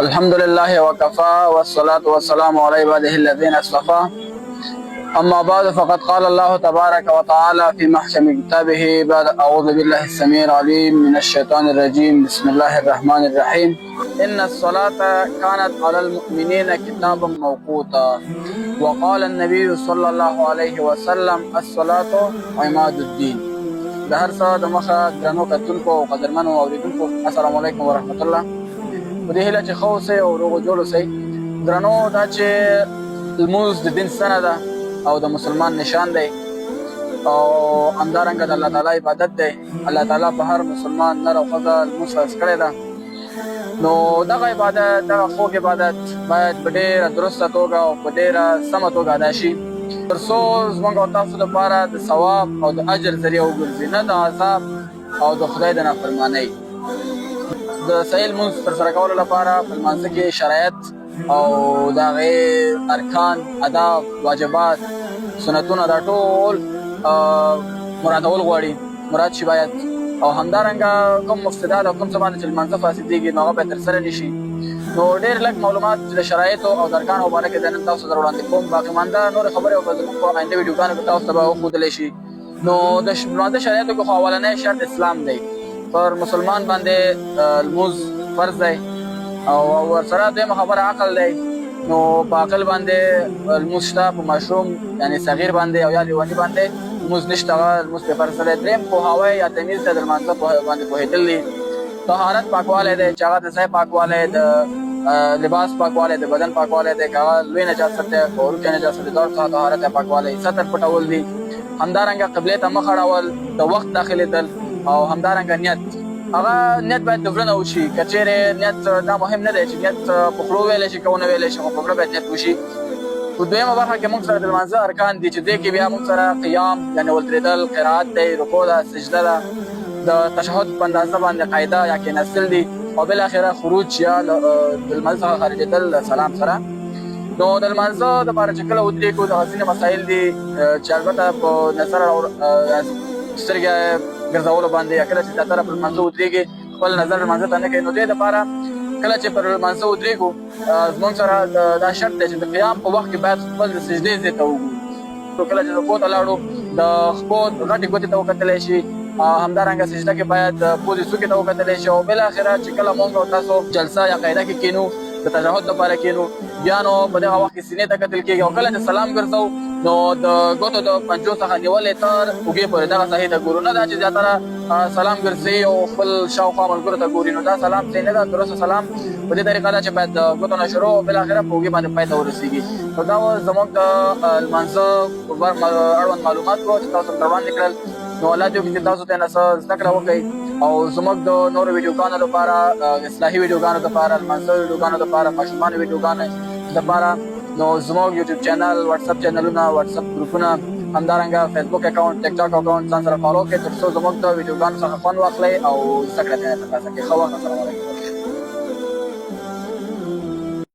الحمد لله وكفى والصلاة والسلام على عباده الذين اصطفى. أما بعد فقد قال الله تبارك وتعالى في محكم كتابه بعد أعوذ بالله السميع العليم من الشيطان الرجيم. بسم الله الرحمن الرحيم. إن الصلاة كانت على المؤمنين كتابا موقوتا. وقال النبي صلى الله عليه وسلم الصلاة عماد الدين. د هر څه د مخه درنو کتونکو او قدرمنو اوریدونکو السلام علیکم ورحمت الله. په دې هیله چې ښه اوسئ او روغ جوړ اوسئ. درنو دا چې لمونځ د دین ستنه ده او د مسلمان نشان دی او همدارنګه د الله تعالی عبادت دی. الله تعالی په هر مسلمان نر او ښځه لمونځ فرض کړی ده. نو دغه عبادت دغه خوږ عبادت باید په ډېره درسته توګه او په ډېره سمه توګه ادا شي تر څو زموږ او تاسو لپاره د ثواب او د اجر ذریعه وګرځي، نه د عذاب او د خدای د نافرمانۍ. د صحیح لمونځ ترسره کولو لپاره په لمانځه کې شرایط او د هغې ارکان، آداب، واجبات، سنتونه دا ټول مرادول غواړي، مراد شي باید. او همدارنګه کوم مفسدات او کوم څه باندې چې لمانځه فاسدېږي نو هغه باید ترسره نه شي. نو ډېر لږ معلومات د شرایطو او د ارکانو په باره کې زه نن تاسو سره وړاندې کوم. باقي مانده نورې خبرې به زموږ په آینده ویډیوګانو کې تاسو ته به وښودلی شي. نو د لمانځه شرایطو کې خو اولنی شرط اسلام دی. پر مسلمان باندې لمونځ فرض دی او ورسره دویمه خبره عقل دی. نو په عقل باندې لمونځ شته، په ماشوم یعنې صغیر باندې او یا لیوني باندې لمونځ نشته، هغه لمونځ پرې فرض دی. درېیم پوهاوی یا تمیز دی، د لمانځه باندې پوهېدل دي. طهارت پاکوالی دی چې هغه د ځای پاکوالی، د لباس پاکوالی، د بدن پاکوالی دی. که هغه لوی نجاست دی که وړوکی نجاست دی، دواړو څخه طهارت دی، پاکوالی. ستر پټول دي. همدارنګه قبلې ته مخ اړول، د وخت داخلېدل او همدارنګه نیت. هغه نیت باید د زړه نه وشي. که چېرې نیت دا مهم نه دی چې نیت په خوله وویلی شي که ونه ویلی شي، خو په زړه باید نیت وشي. په دویمه برخه کې موږ سره د لمانځه ارکان دي چې دې کې بیا موږ سره قیام یعنې ولترېدل، قرائت دی، رکوع ده، سجده ده، د تشهد په اندازه باندې قاعده یا کېناستل دي، او بالاخره خروج یا د لمانځه څخه خارجېدل د سلام سره. نو د لمانځه دپاره چې کله ودرېږو دغه ځینې مسایل دي چې البته په نظر سترګې ګرځولو باندې یا کله چې زیاتره پر لمانځه ودرېږي خپل نظر لمانځه ته نه کوي، نو دې دپاره کله چې پر لمانځه ودرېږو زموږ سره دا شرط دی چې د قیام په وخت کې باید خپل د سجدې ځای ته وګورو. کله چې رکوع ته لاړو د خپو غټې ګوتې ته وکتلی شي، همدارنګه سجده کې باید پوزې څوکې ته وکتلی شي، او بالاخره چې کله موږ او تاسو جلسه یا قاعده کې کینو د تشهد لپاره کینو، بیا نو په دغه وخت کې سینې ته کتل کېږي. او کله چې سلام ګرځو نو د ګوتو د پنجو څخه نیولې تر اوږې پورې دغه ساحې ته ګورو، نه دا چې زیاتره سلام ګرځوي او خپل شاوخوا ملګرو ته ګوري. نو دا سلام صحیح نه ده. درسته سلام په دې طریقه ده چې باید د ګوتو نه شروع او بالاخره په اوږې باندې پای ته ورسېږي. نو دا زموږ د لمانځه اړوند معلومات وو چې تاسو ته وړاندې کړل. نو الله دې وکړي چې تاسو ته نه څه زده کړه وکړئ او زموږ د نورو ویډیوګانو لپاره، اصلاحي ویډیوګانو لپاره، لمانځه ویډیوګانو لپاره، ماشومانو ویډیوګانو لپاره نو زموږ یوټیوب چینل، واتساپ چینلونه، واتساپ ګروپونه، همدارنګه فیسبوک اکاونټ، ټیک ټاک اکاونټ ځان سره فالو کړئ تر څو زموږ د ویډیوګانو څخه خوند واخلئ او زده کړه ترې ترلاسه کړئ. ښه وخت. السلام علیکم.